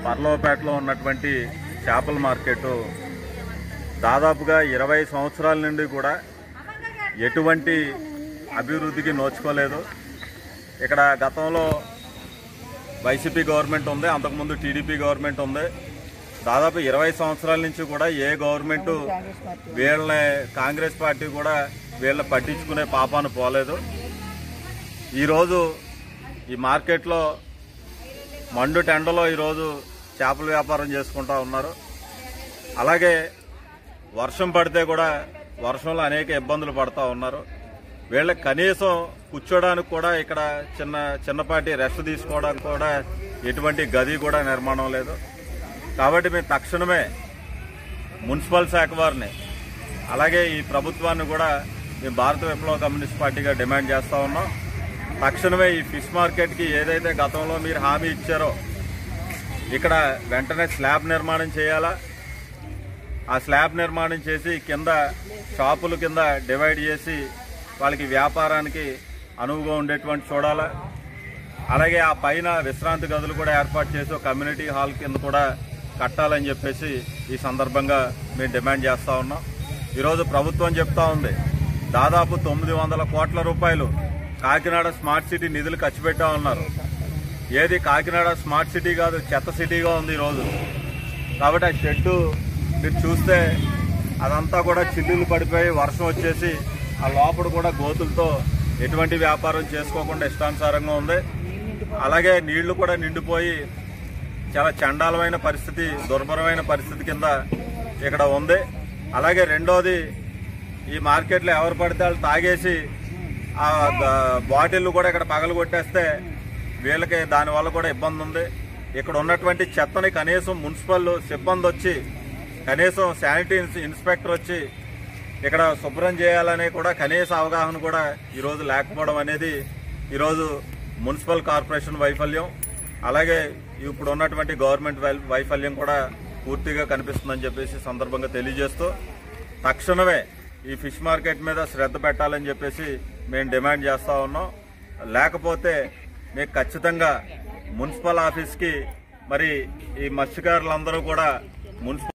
పర్లవపేటలో ఉన్నటువంటి చేపల మార్కెట్ దాదాపుగా 20 సంవత్సరాల నుండి కూడా ఎటువంటి అభివృద్ధికి నోచుకోలేదు. ఇక్కడ గతంలో వైసీపీ గవర్నమెంట్ ఉంది, అంతకుముందు టీడీపీ గవర్నమెంట్ ఉంది. దాదాపు 20 సంవత్సరాల నుంచి కూడా ఏ గవర్నమెంట్ వీళ్ళని, కాంగ్రెస్ పార్టీ కూడా వీళ్ళని పట్టించుకునే పాపాను పోలేదు. ఈరోజు ఈ మార్కెట్లో మండు టెండలో ఈరోజు చేపల వ్యాపారం చేసుకుంటా ఉన్నారు. అలాగే వర్షం పడితే కూడా వర్షంలో అనేక ఇబ్బందులు పడతా ఉన్నారు. వీళ్ళకి కనీసం కూర్చోడానికి కూడా ఇక్కడ చిన్నపాటి రెస్ట్ తీసుకోవడానికి కూడా ఎటువంటి గది కూడా నిర్మాణం లేదు. కాబట్టి మేము తక్షణమే మున్సిపల్ శాఖ వారిని, అలాగే ఈ ప్రభుత్వాన్ని కూడా మేము భారత విప్లవ కమ్యూనిస్ట్ పార్టీగా డిమాండ్ చేస్తా ఉన్నాం. తక్షణమే ఈ ఫిష్ మార్కెట్కి ఏదైతే గతంలో మీరు హామీ ఇచ్చారో ఇక్కడ వెంటనే స్లాబ్ నిర్మాణం చేయాలా. ఆ స్లాబ్ నిర్మాణం చేసి కింద షాపుల కింద డివైడ్ చేసి వాళ్ళకి వ్యాపారానికి అనువుగా ఉండేటువంటి చూడాలా. అలాగే ఆ పైన విశ్రాంతి గదులు కూడా ఏర్పాటు చేసి ఒక కమ్యూనిటీ హాల్ కింద కూడా కట్టాలని చెప్పేసి ఈ సందర్భంగా మేము డిమాండ్ చేస్తా ఉన్నాం. ఈరోజు ప్రభుత్వం చెప్తా ఉంది దాదాపు 900 కోట్ల రూపాయలు కాకినాడ స్మార్ట్ సిటీ నిధులు ఖర్చు పెట్టా ఉన్నారు. ఏది కాకినాడ స్మార్ట్ సిటీ కాదు, చెత్త సిటీగా ఉంది ఈరోజు. కాబట్టి ఆ షెడ్డు మీరు చూస్తే అదంతా కూడా చిల్లులు పడిపోయి వర్షం వచ్చేసి ఆ లోపల కూడా గోతులతో ఎటువంటి వ్యాపారం చేసుకోకుండా ఇష్టానుసారంగా ఉంది. అలాగే నీళ్లు కూడా నిండిపోయి చాలా చండాలమైన పరిస్థితి, దుర్భరమైన పరిస్థితి కింద ఇక్కడ ఉంది. అలాగే రెండోది, ఈ మార్కెట్లో ఎవరు పడితే వాళ్ళు తాగేసి ఆ బాటిళ్లు కూడా ఇక్కడ పగలగొట్టేస్తే వీళ్ళకి దానివల్ల కూడా ఇబ్బంది ఉంది. ఇక్కడ ఉన్నటువంటి చెత్తని కనీసం మున్సిపల్ సిబ్బంది వచ్చి, కనీసం శానిటరీ ఇన్స్పెక్టర్ వచ్చి ఇక్కడ శుభ్రం చేయాలనే కూడా కనీస అవగాహన కూడా ఈరోజు లేకపోవడం అనేది ఈరోజు మున్సిపల్ కార్పొరేషన్ వైఫల్యం, అలాగే ఇప్పుడు ఉన్నటువంటి గవర్నమెంట్ వైఫల్యం కూడా పూర్తిగా కనిపిస్తుందని చెప్పేసి సందర్భంగా తెలియజేస్తూ తక్షణమే ఈ ఫిష్ మార్కెట్ మీద శ్రద్ధ పెట్టాలని చెప్పేసి మేము డిమాండ్ చేస్తా ఉన్నాం. లేకపోతే మీకు ఖచ్చితంగా మున్సిపల్ ఆఫీస్కి మరి ఈ మత్స్యకారులందరూ కూడా మున్సిపల్